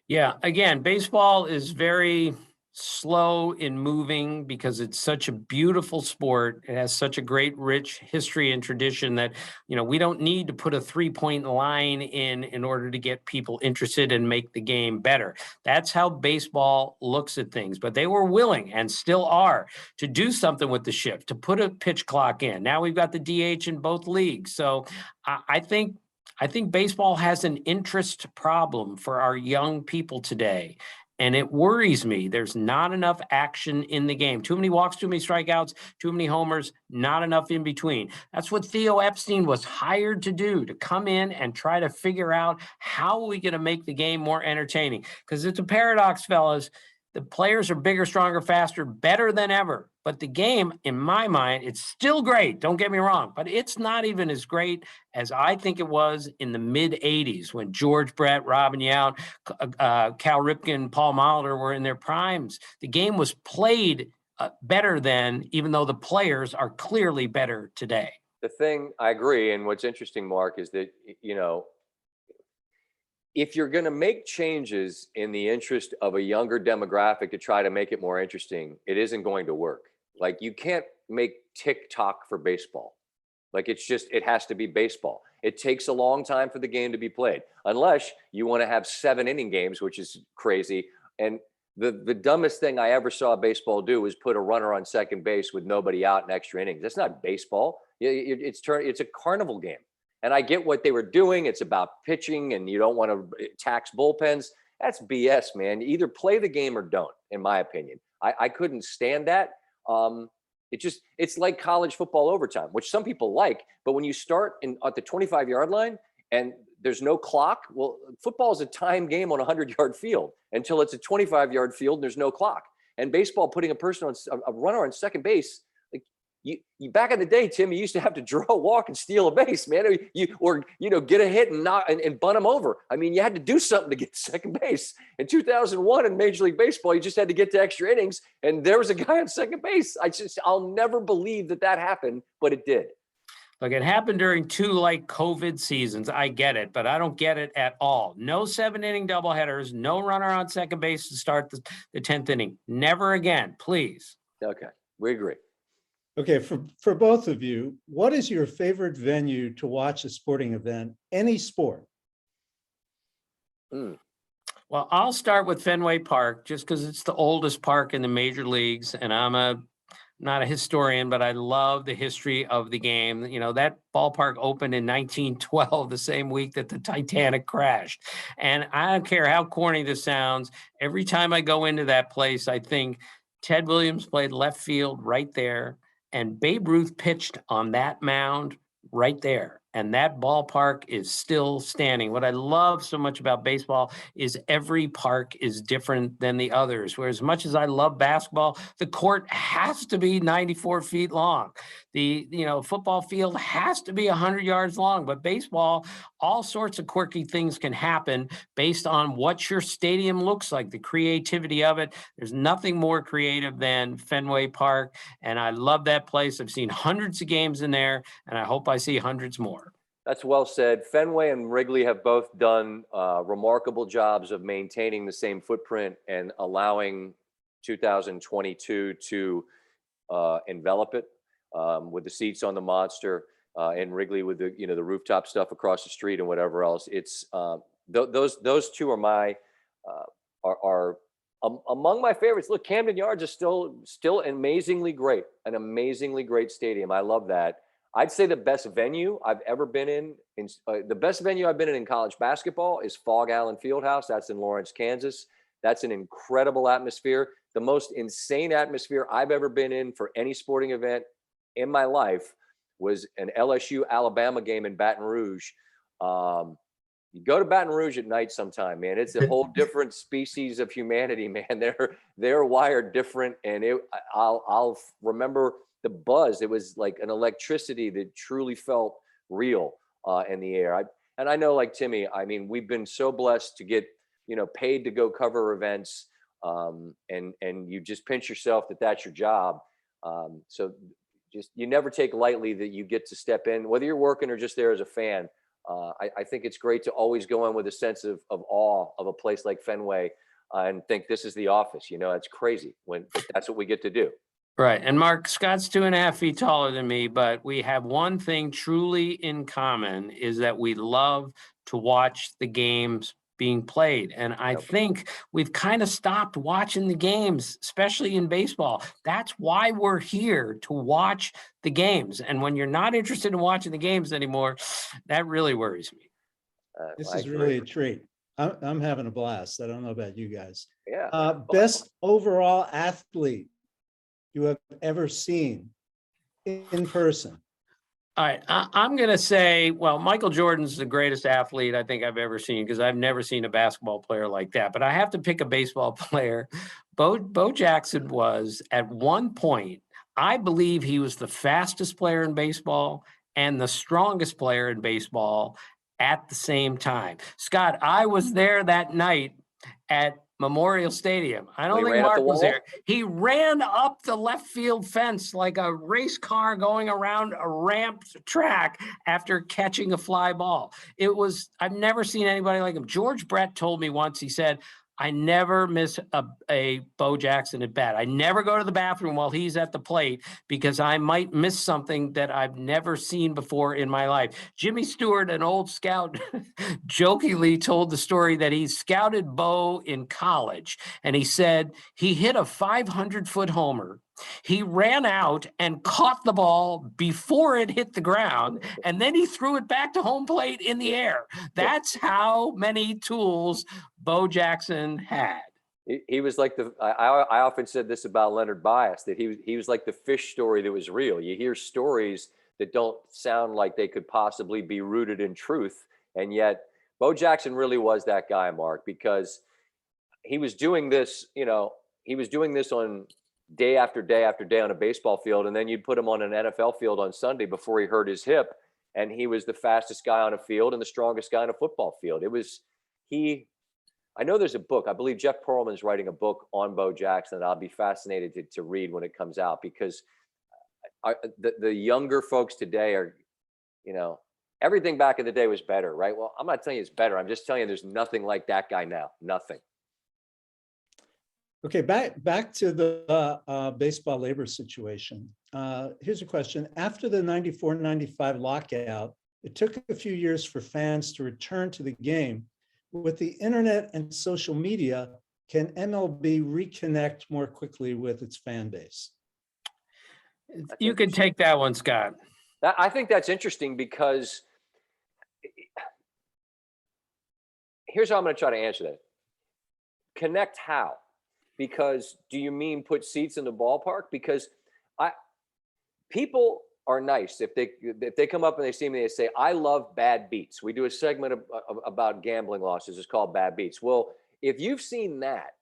Yeah, again, baseball is very slow in moving because it's such a beautiful sport. It has such a great, rich history and tradition that, you know, we don't need to put a 3-point line in order to get people interested and make the game better. That's how baseball looks at things. But they were willing, and still are, to do something with the shift, to put a pitch clock in. Now we've got the DH in both leagues. So I think baseball has an interest problem for our young people today. And it worries me. There's not enough action in the game. Too many walks, too many strikeouts, too many homers, not enough in between. That's what Theo Epstein was hired to do, to come in and try to figure out how are we going to make the game more entertaining. Because it's a paradox, fellas. The players are bigger, stronger, faster, better than ever. But the game, in my mind, it's still great. Don't get me wrong, but it's not even as great as I think it was in the mid 80s when George Brett, Robin Yount, Cal Ripken, Paul Molitor were in their primes. The game was played better then, even though the players are clearly better today. The thing, I agree. And what's interesting, Mark, is that, you know, if you're going to make changes in the interest of a younger demographic to try to make it more interesting, it isn't going to work. Like, you can't make TikTok for baseball. Like, it's just, it has to be baseball. It takes a long time for the game to be played, unless you want to have 7-inning games, which is crazy. And the dumbest thing I ever saw baseball do was put a runner on second base with nobody out in extra innings. That's not baseball. It's a carnival game. And I get what they were doing. It's about pitching, and you don't want to tax bullpens. That's BS, man. You either play the game or don't, in my opinion. I couldn't stand that. It's like college football overtime, which some people like. But when you start at the 25-yard line and there's no clock, well, football is a time game on a 100-yard field until it's a 25-yard field and there's no clock. And baseball, putting a runner on second base, you back in the day, Tim, you used to have to draw a walk and steal a base, man. Or get a hit and bunt them over. I mean, you had to do something to get to second base. In 2001 in Major League Baseball, you just had to get to extra innings, and there was a guy on second base. I'll never believe that happened, but it did. Look, it happened during 2 COVID seasons. I get it, but I don't get it at all. No 7-inning doubleheaders, no runner on second base to start the 10th inning. Never again, please. Okay, we agree. Okay, for both of you, what is your favorite venue to watch a sporting event, any sport? Well, I'll start with Fenway Park, just because it's the oldest park in the major leagues, and I'm not a historian, but I love the history of the game. You know, that ballpark opened in 1912, the same week that the Titanic crashed. And I don't care how corny this sounds, every time I go into that place, I think Ted Williams played left field right there, and Babe Ruth pitched on that mound right there. And that ballpark is still standing. What I love so much about baseball is every park is different than the others. Where as much as I love basketball, the court has to be 94 feet long. The football field has to be 100 yards long. But baseball, all sorts of quirky things can happen based on what your stadium looks like, the creativity of it. There's nothing more creative than Fenway Park. And I love that place. I've seen hundreds of games in there, and I hope I see hundreds more. That's well said. Fenway and Wrigley have both done remarkable jobs of maintaining the same footprint and allowing 2022 to envelop it with the seats on the monster, and Wrigley with the rooftop stuff across the street and whatever else. It's those two are my are among my favorites. Look, Camden Yards is still amazingly great, an amazingly great stadium. I love that. I'd say the best venue I've ever been in the best venue I've been in college basketball is Fog Allen Fieldhouse. That's in Lawrence, Kansas. That's an incredible atmosphere. The most insane atmosphere I've ever been in for any sporting event in my life was an LSU Alabama game in Baton Rouge. You go to Baton Rouge at night sometime, man. It's a whole different species of humanity, man. They're wired different, and I'll remember the buzz. It was like an electricity that truly felt real in the air. And I know, like Timmy, I mean, we've been so blessed to get paid to go cover events, and you just pinch yourself that that's your job. So just you never take lightly that you get to step in, whether you're working or just there as a fan. I think it's great to always go in with a sense of awe of a place like Fenway and think this is the office. It's crazy when that's what we get to do. Right. And Mark, Scott's 2.5 feet taller than me, but we have one thing truly in common is that we love to watch the games being played. And I think we've kind of stopped watching the games, especially in baseball. That's why we're here, to watch the games. And when you're not interested in watching the games anymore, that really worries me. This is really a treat. I'm having a blast. I don't know about you guys. Yeah. Best overall athlete you have ever seen in person? All right, I'm going to say, well, Michael Jordan's the greatest athlete I think I've ever seen, because I've never seen a basketball player like that. But I have to pick a baseball player. Bo Jackson was, at one point, I believe he was the fastest player in baseball and the strongest player in baseball at the same time. Scott, I was there that night at Memorial Stadium. I don't think Mark was there. He ran up the left field fence like a race car going around a ramped track after catching a fly ball. I've never seen anybody like him. George Brett told me once, he said, I never miss a Bo Jackson at bat. I never go to the bathroom while he's at the plate because I might miss something that I've never seen before in my life. Jimmy Stewart, an old scout, jokingly told the story that he scouted Bo in college, and he said he hit a 500-foot homer. He ran out and caught the ball before it hit the ground, and then he threw it back to home plate in the air. That's how many tools Bo Jackson had. He was like I often said this about Leonard Bias, that he was like the fish story that was real. You hear stories that don't sound like they could possibly be rooted in truth, and yet Bo Jackson really was that guy, Mark, because he was doing this, he was doing this on day after day after day on a baseball field, and then you'd put him on an NFL field on Sunday before he hurt his hip, and he was the fastest guy on a field and the strongest guy on a football field. I know there's a book. I believe Jeff Pearlman's writing a book on Bo Jackson that I'll be fascinated to read when it comes out, because the younger folks today are, everything back in the day was better, right? Well, I'm not telling you it's better. I'm just telling you there's nothing like that guy now. Nothing. Okay, back to the baseball labor situation. Here's a question. After the 94-95 lockout, it took a few years for fans to return to the game. With the internet and social media, can MLB reconnect more quickly with its fan base? You can take that one, Scott. I think that's interesting, because here's how I'm going to try to answer that. Connect how? Because do you mean put seats in the ballpark? Because people are nice. If they come up and they see me, they say, I love bad beats. We do a segment about gambling losses. It's called Bad Beats. Well, if you've seen that,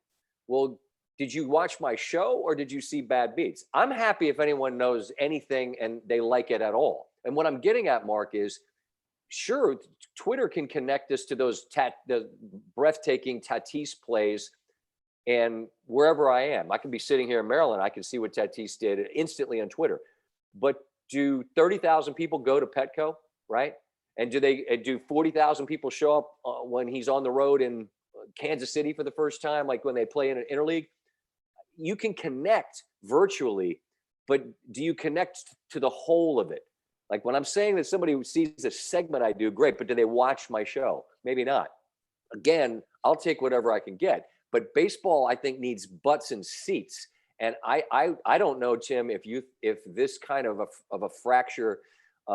well, did you watch my show or did you see Bad Beats? I'm happy if anyone knows anything and they like it at all. And what I'm getting at, Mark, is sure, Twitter can connect us to those the breathtaking Tatis plays. And wherever I am, I can be sitting here in Maryland, I can see what Tatis did instantly on Twitter. But do 30,000 people go to Petco, right? And do 40,000 people show up when he's on the road in Kansas City for the first time, like when they play in an interleague? You can connect virtually, but do you connect to the whole of it? Like when I'm saying that somebody who sees a segment I do, great, but do they watch my show? Maybe not. Again, I'll take whatever I can get. But baseball, I think, needs butts and seats. And I don't know, Tim, if this kind of a fracture,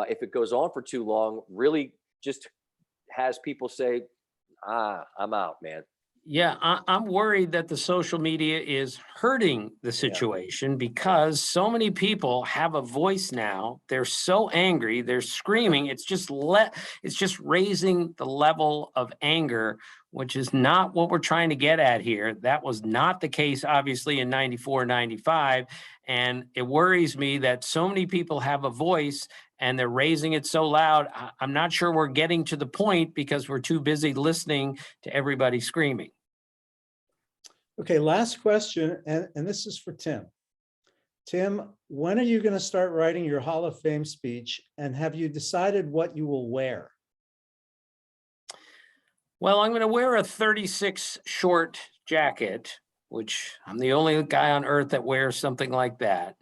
if it goes on for too long, really just has people say, I'm out, man. Yeah, I'm worried that the social media is hurting the situation because so many people have a voice now. They're so angry, they're screaming. It's just raising the level of anger, which is not what we're trying to get at here. That was not the case, obviously, in 94, 95. And it worries me that so many people have a voice and they're raising it so loud. I'm not sure we're getting to the point because we're too busy listening to everybody screaming. Okay, last question, and this is for Tim. Tim, when are you going to start writing your Hall of Fame speech, and have you decided what you will wear? Well, I'm going to wear a 36 short jacket, which I'm the only guy on earth that wears something like that.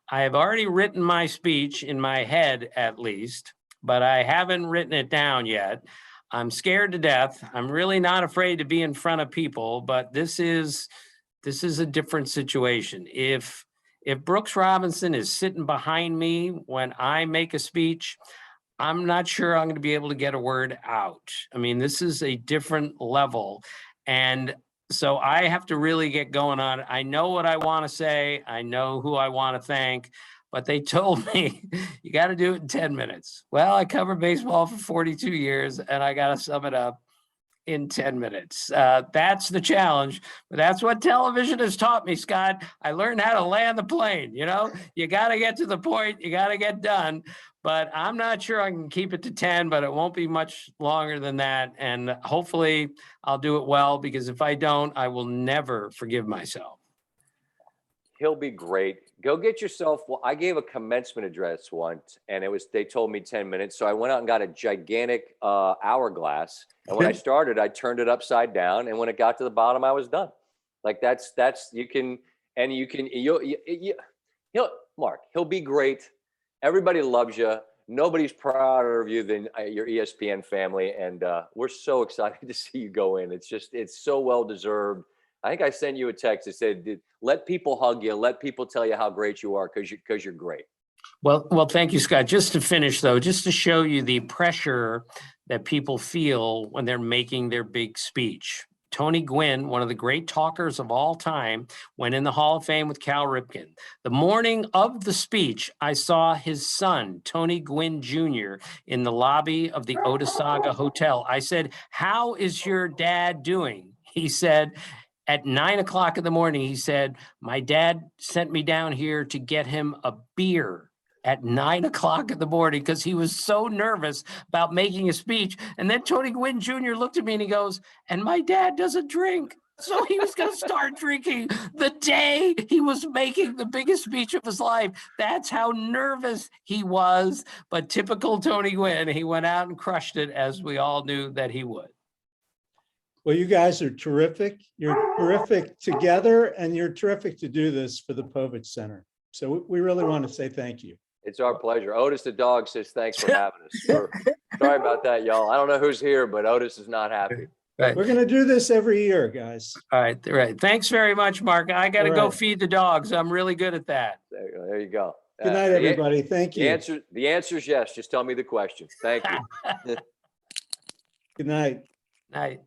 I have already written my speech in my head, at least, but I haven't written it down yet. I'm scared to death. I'm really not afraid to be in front of people, but this is a different situation. If Brooks Robinson is sitting behind me when I make a speech, I'm not sure I'm going to be able to get a word out. I mean, this is a different level. And so I have to really get going on it. I know what I want to say. I know who I want to thank, but they told me you got to do it in 10 minutes. Well, I covered baseball for 42 years and I got to sum it up in 10 minutes. That's the challenge. But that's what television has taught me, Scott. I learned how to land the plane. You know, you got to get to the point, you got to get done. But I'm not sure I can keep it to 10, but it won't be much longer than that. And hopefully I'll do it well, because if I don't, I will never forgive myself. He'll be great. Go get yourself. Well, I gave a commencement address once, and they told me 10 minutes. So I went out and got a gigantic hourglass. And when I started, I turned it upside down. And when it got to the bottom, I was done. Like Mark, he'll be great. Everybody loves you. Nobody's prouder of you than your ESPN family. And we're so excited to see you go in. It's so well-deserved. I think I sent you a text that said, let people hug you. Let people tell you how great you are, because you're great. Well, thank you, Scott. Just to finish, though, just to show you the pressure that people feel when they're making their big speech. Tony Gwynn, one of the great talkers of all time, went in the Hall of Fame with Cal Ripken. The morning of the speech, I saw his son, Tony Gwynn Jr., in the lobby of the Otesaga Hotel. I said, "How is your dad doing?" He said, at 9 o'clock in the morning, he said, "My dad sent me down here to get him a beer." At 9 o'clock in the morning, because he was so nervous about making a speech. And then Tony Gwynn Jr. looked at me and he goes, "And my dad doesn't drink." So he was going to start drinking the day he was making the biggest speech of his life. That's how nervous he was. But typical Tony Gwynn, he went out and crushed it, as we all knew that he would. Well, you guys are terrific. You're terrific together, and you're terrific to do this for the Povich Center. So we really want to say thank you. It's our pleasure. Otis the dog says thanks for having us. Sorry about that, y'all. I don't know who's here, but Otis is not happy. Right. We're going to do this every year, guys. All right. Thanks very much, Mark. I got to go feed the dogs. I'm really good at that. There you go. Good night, everybody. Thank you. The answer is yes. Just tell me the question. Thank you. Good night. Night.